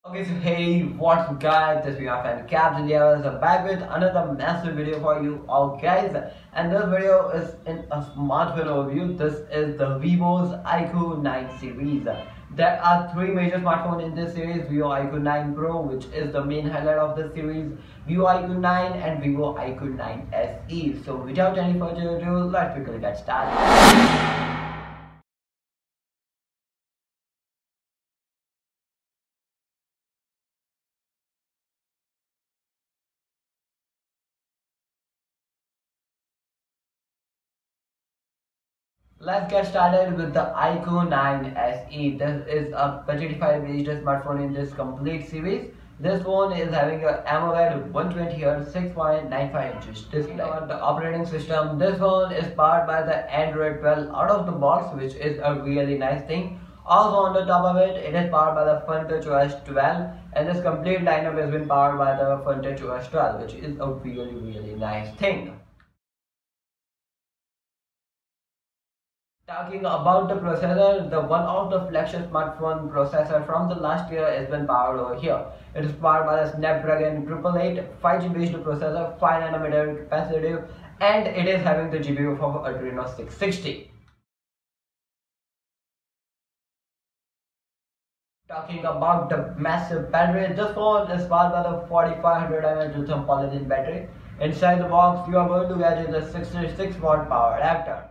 Okay, so hey, what's up guys, this is your friend captaindrs back with another massive video for you all guys, and this video is in a smartphone overview. This is the Vivo's Iqoo 9 series. There are three major smartphones in this series: Vivo Iqoo 9 Pro, which is the main highlight of this series, Vivo Iqoo 9 and Vivo Iqoo 9 SE. So without any further ado, let's quickly get started. Let's get started with the Iqoo 9 SE. This is a budget-ified based smartphone in this complete series. This phone is having a AMOLED 120Hz 6.95 inches display. On the operating system, this phone is powered by the Android 12 out of the box, which is a really nice thing. Also on the top of it, it is powered by the FunTouch OS 12, and this complete lineup has been powered by the FunTouch OS 12, which is a really nice thing. Talking about the processor, the one of the flagship smartphone processor from the last year has been powered over here. It is powered by the Snapdragon 888 5G based processor, 5nm capacitive, and it is having the GPU of Adreno 660. Talking about the massive battery, this phone is powered by the 4500 mAh lithium polyethylene battery. Inside the box, you are going to get the 66-watt power adapter.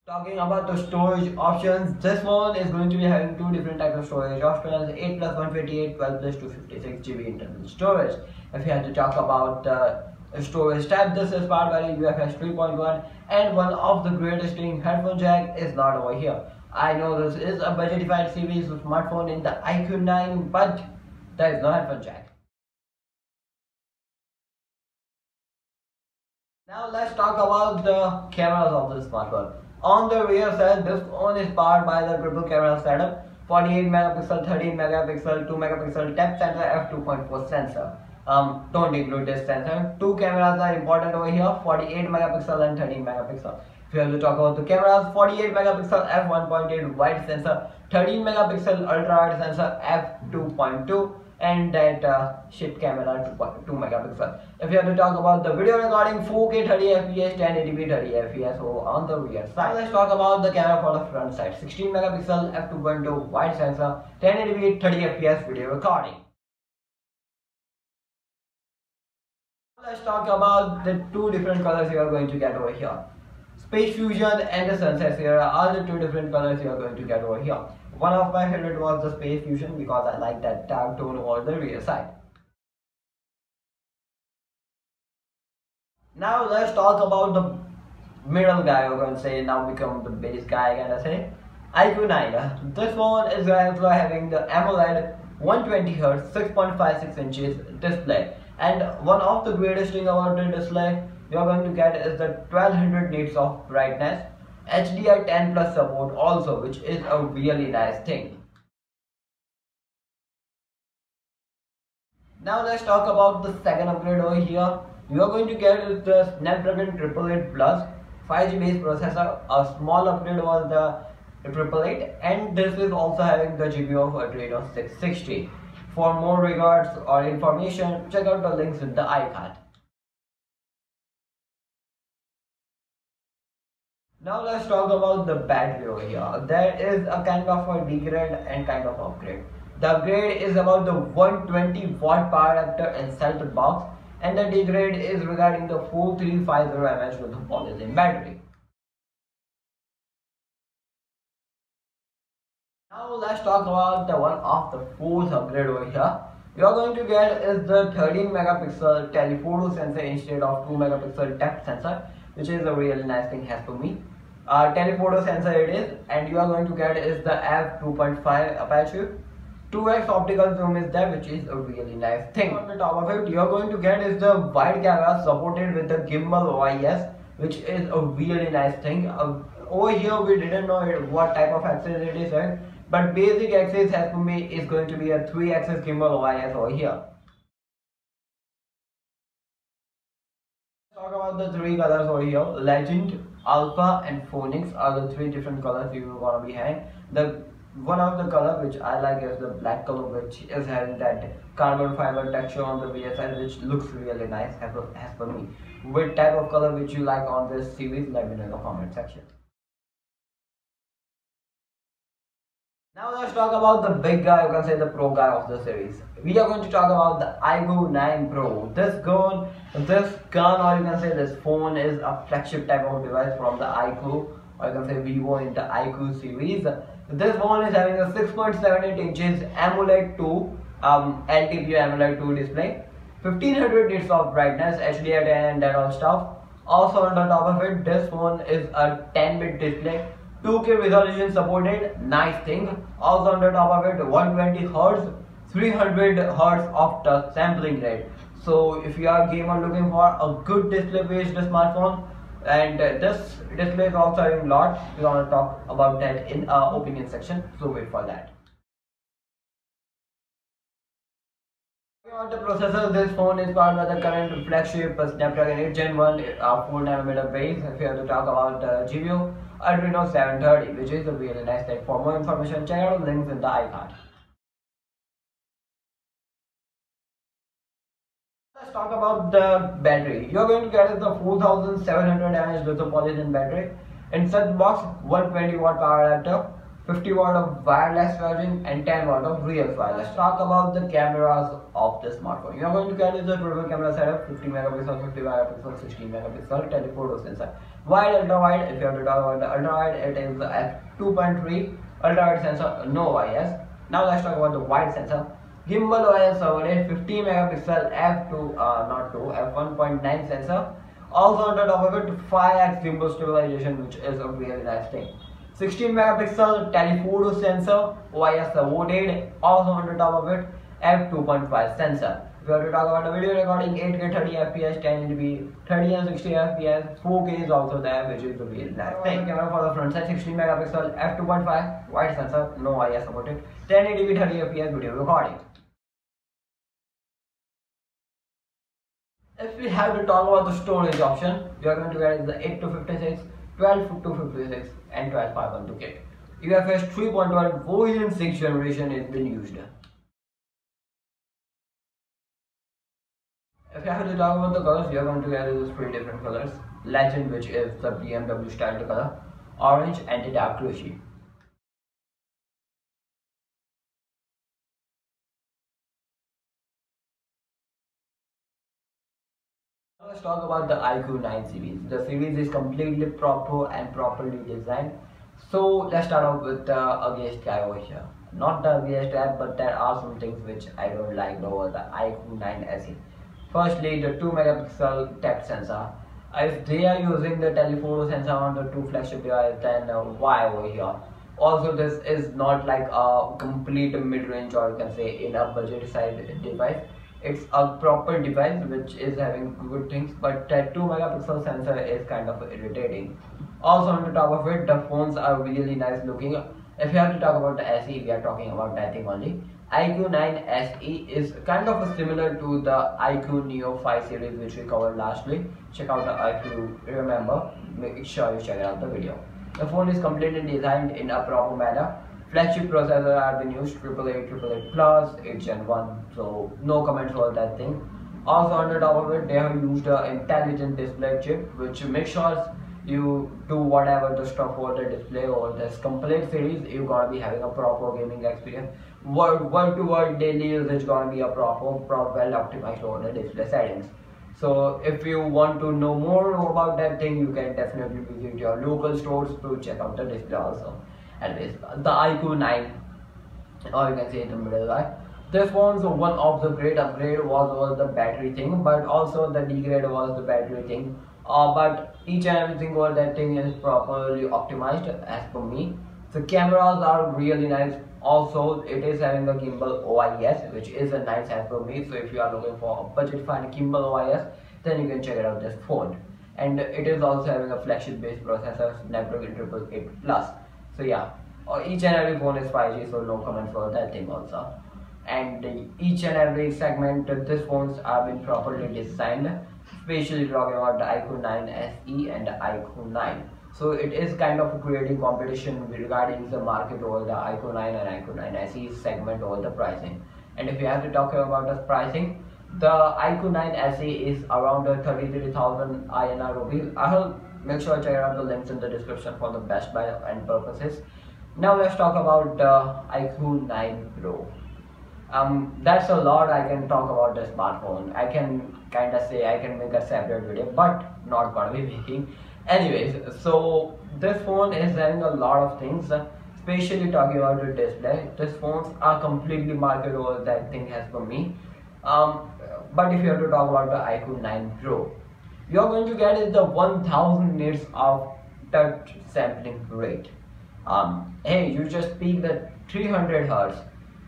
Talking about the storage options, this phone is going to be having two different types of storage options: 8 plus 128, 12 plus 256 GB internal storage. If you have to talk about the storage type, this is powered by UFS 3.1, and one of the greatest thing, headphone jack is not over here. I know this is a budget-ified series of smartphone in the Iqoo 9, but there is no headphone jack. Now let's talk about the cameras of this smartphone. On the rear side, this phone is powered by the triple camera setup: 48 megapixel, 13 megapixel, 2 megapixel depth sensor, f2.4 sensor. Don't include this sensor. Two cameras are important over here: 48 megapixel and 13 megapixel. If you have to talk about the cameras, 48 megapixel f1.8 wide sensor, 13 megapixel ultra wide sensor, f2.2, and that shit camera 2 megapixel. If you have to talk about the video recording, 4K 30fps, 1080p 30fps so on the rear side. Now let's talk about the camera for the front side: 16 megapixel f2.2 wide sensor, 1080p 30fps video recording. Let's talk about the two different colors you are going to get over here. Space Fusion and the Sunset Sierra are the two different colors you are going to get over here. One of my favorite was the Space Fusion because I like that dark tone over the rear side. Now let's talk about the middle guy, we're going to say, now become the base guy, gonna say. Iqoo 9. This phone is also having the AMOLED 120Hz 6.56 inches display, and one of the greatest thing about the display you are going to get is the 1200 nits of brightness, HDR10 plus support also, which is a really nice thing. Now let's talk about the second upgrade over here. You are going to get the Snapdragon 888 plus 5G based processor. A small upgrade was the 888, and this is also having the GPU of Adreno 660. For more regards or information, check out the links in the icon. Now let's talk about the battery over here. There is a kind of a degrade and kind of upgrade. The upgrade is about the 120-watt power adapter inside the box, and the degrade is regarding the 4350 mAh with the polyethylene battery. Now let's talk about the one of the fourth upgrade over here. You are going to get is the 13 megapixel telephoto sensor instead of 2 megapixel depth sensor, which is a really nice thing as for me. Telephoto sensor it is, and you are going to get is the f2.5 aperture. 2x optical zoom is there, which is a really nice thing. On the top of it, you are going to get is the wide camera supported with the gimbal OIS, which is a really nice thing. Over here we didn't know what type of axis it is, right? But basic axis as for me is going to be a 3-axis gimbal OIS over here. Talk about the three colors over here: Legend, Alpha and Phoenix are the three different colors you are gonna be having. The One of the color which I like is the black color, which is having that carbon fiber texture on the rear side, which looks really nice as per me. Which type of color which you like on this series, let me know in the comment section. Now let's talk about the big guy, you can say the pro guy of the series. We are going to talk about the Iqoo 9 Pro. This gun, or you can say this phone, is a flagship type of device from the Iqoo, or you can say Vivo in the Iqoo series. This phone is having a 6.78 inches AMOLED 2 LTPO AMOLED 2 display, 1500 nits of brightness, HDR10 and that all stuff. Also on the top of it, this phone is a 10-bit display, 2K resolution supported, nice thing. Also on the top of it, 120 Hz, 300 Hz of touch sampling rate. So if you are a gamer looking for a good display based smartphone, and this display is also having a lot, we're gonna talk about that in our opinion section, so wait for that. On the processor, this phone is powered by the current flagship Snapdragon 8 Gen 1 4nm base. If you have to talk about GPU, Adreno 730, which is a really nice tech. For more information, check out links in the icon. Let's talk about the battery. You're going to get the 4700 mAh lithium-polyethylene battery. Inside the box, 120 watt power adapter, 50 watt of wireless charging and 10 watt of real wireless. Let's talk about the cameras of the smartphone. You are going to get the triple camera setup, 50 megapixel, 50 megapixel, 16 megapixel telephoto sensor. Wide, ultra wide. If you have to talk about the ultra wide, it is f2.3 ultra wide sensor, no OIS. Now let's talk about the wide sensor. Gimbal OIS overlay, 50 megapixel f1.9 sensor. Also on the top of it, 5x gimbal stabilization, which is a really nice thing. 16 megapixel telephoto sensor, OIS supported. Also on the top of it, f2.5 sensor. If you have to talk about the video recording, 8K 30 FPS, 1080p, 30 and 60 FPS, 4K is also there, which is the really nice thing. Camera for the front side, 16 megapixel, f2.5, wide sensor, no OIS supported, 1080p 30 FPS video recording. If we have to talk about the storage option, we are going to get the 8 to 56, 12 to 56 and 12.512K. UFS 3.1 version 6 generation is been used. If you have to talk about the colors, you are going to get these 3 different colors. Legend, which is the BMW style color, orange and the dark gray. Let's talk about the Iqoo 9 series. The series is completely proper and properly designed. So let's start off with the ugliest guy over here. Not the ugliest guy, but there are some things which I don't like over the Iqoo 9 SE. Firstly, the 2 megapixel depth sensor. If they are using the telephoto sensor on the 2 flagship device, then why over here? Also, this is not like a complete mid-range, or you can say in a budget side device. It's a proper device which is having good things, but that 2 megapixel sensor is kind of irritating. Also on the top of it, the phones are really nice looking. If you have to talk about the SE, we are talking about that thing only. Iqoo 9 SE is kind of similar to the Iqoo Neo 5 series which we covered last week. Check out if you remember, make sure you check out the video. The phone is completely designed in a proper manner. Flagship processor have been used, 888 Plus, 8 Gen 1, so no comments for that thing. Also on the top of it, they have used an intelligent display chip which makes sure you do whatever the stuff for the display or this complete series, you're gonna be having a proper gaming experience. Word to word daily usage gonna be a proper well optimized for the display settings. So if you want to know more about that thing, you can definitely visit your local stores to check out the display also. Anyways, the Iqoo 9, or you can say in the middle guy. This one's one of the great upgrade was the battery thing, but also the degrade was the battery thing. But each and everything over that thing is properly optimized as per me. The cameras are really nice. Also, it is having a gimbal OIS, which is a nice as per me. So if you are looking for a budget fine gimbal OIS, then you can check it out this phone. And it is also having a flagship based processor, Snapdragon 888 Plus. So yeah, each and every phone is 5G, so no comments for that thing also. And each and every segment, these phones have been properly designed, especially talking about the Iqoo 9 SE and the Iqoo 9. So it is kind of creating competition regarding the market over the Iqoo 9 and Iqoo 9 SE segment over the pricing. And if you have to talk about the pricing, the Iqoo 9 SE is around 33,000 INR rupees. I will make sure to check out the links in the description for the best buy and purposes. Now let's talk about the Iqoo 9 Pro. That's a lot I can talk about the smartphone. I can kind of say I can make a separate video, but not gonna be making. Anyways, so this phone is having a lot of things, especially talking about the display. These phones are completely market over that thing as for me. But if you have to talk about the Iqoo 9 Pro, you're going to get is the 1000 nits of touch sampling rate. Hey, you just speak the 300 Hz,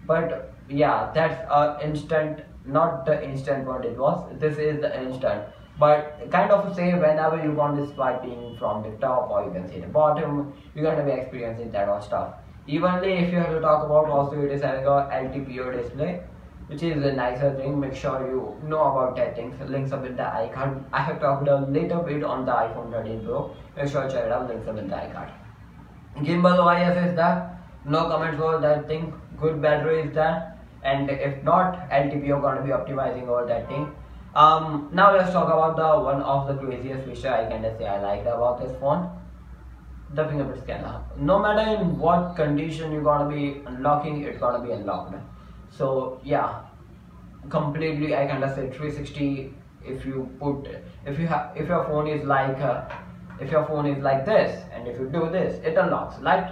but yeah, that's instant, not the instant what it was. This is the instant, but kind of say whenever you want to swiping from the top or you can say the bottom, you're going to be experiencing that all stuff. Evenly, if you have to talk about, also it is having a LTPO display, which is a nicer thing. Make sure you know about that things. Links up in the icon. I have talked a little bit on the iPhone 13 Pro. Make sure to check it out. Links up in the icon. Gimbal OIS is there. No comments for that thing. Good battery is there. And if not, LTPO gonna be optimizing over that thing. Now let's talk about the one of the craziest feature I can just say I liked about this phone. The fingerprint scanner. No matter in what condition you're gonna be unlocking, it's gonna be unlocked. So yeah, completely I kind of say 360. If you put, if your phone is like this, and if you do this, it unlocks. Like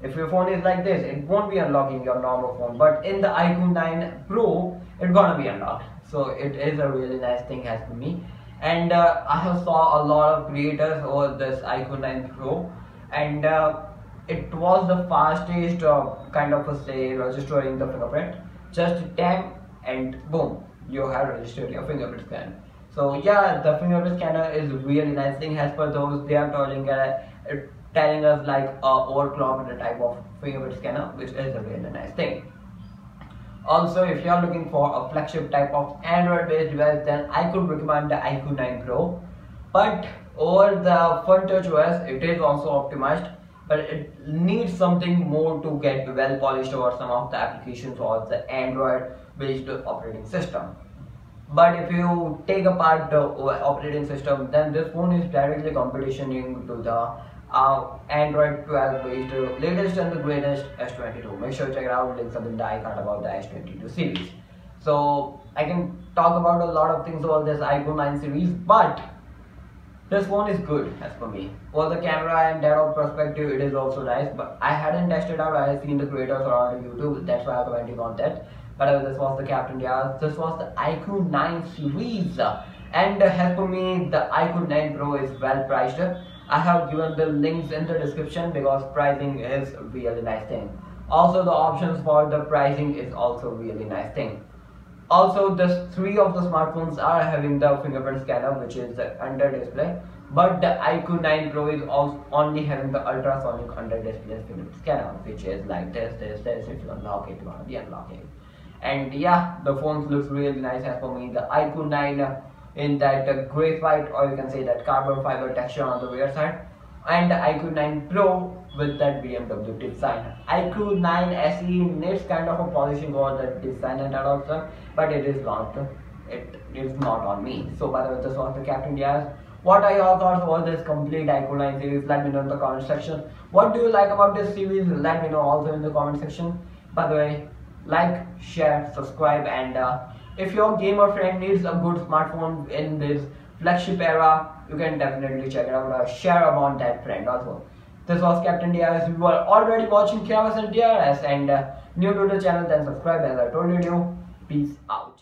if your phone is like this, it won't be unlocking your normal phone. But in the Iqoo 9 Pro, it's gonna be unlocked. So it is a really nice thing as for me. And I have saw a lot of creators over this Iqoo 9 Pro, and it was the fastest kind of a say registering the fingerprint. Just tap and boom, you have registered your fingerprint scan. So yeah, the fingerprint scanner is really nice thing. As per those, they are telling us like overclocked type of fingerprint scanner, which is a really nice thing. Also, if you are looking for a flagship type of Android based device, then I could recommend the Iqoo 9 Pro. But over the front touch OS, it is also optimized, but it needs something more to get well polished over some of the applications or the Android based operating system. But if you take apart the operating system, then this phone is directly competitioning to the Android 12 based latest and the greatest S22. Make sure to check it out. Links up in the icon about the S22 series. So I can talk about a lot of things about this Iqoo 9 series, but this phone is good as for me. For the camera and that of perspective, it is also nice. But I hadn't tested out. I have seen the creators around YouTube. That's why I'm commenting on that. But this was the captaindrs. This was the Iqoo 9 series. And as for me, the Iqoo 9 Pro is well priced. I have given the links in the description because pricing is a really nice thing. Also, the options for the pricing is also really nice thing. Also, the three of the smartphones are having the fingerprint scanner, which is the under display. But the Iqoo 9 Pro is also only having the ultrasonic under display fingerprint scanner, which is like this. If you unlock it, you're gonna be unlocking. And yeah, the phone looks really nice as for me. The Iqoo 9 in that graphite, or you can say that carbon fiber texture on the rear side, and the Iqoo 9 Pro with that BMW design. Iqoo 9 SE needs kind of a polishing on the design and that also, but it is not on me. So by the way, this was the captaindrs. What are your thoughts about this complete Iqoo 9 series? Let me know in the comment section. What do you like about this series? Let me know also in the comment section. By the way, like, share, subscribe, and if your gamer friend needs a good smartphone in this flagship era, you can definitely check it out. Share about that friend also. This was captaindrs. You are already watching krsndrs and new to the channel, then subscribe as I told you. Peace out.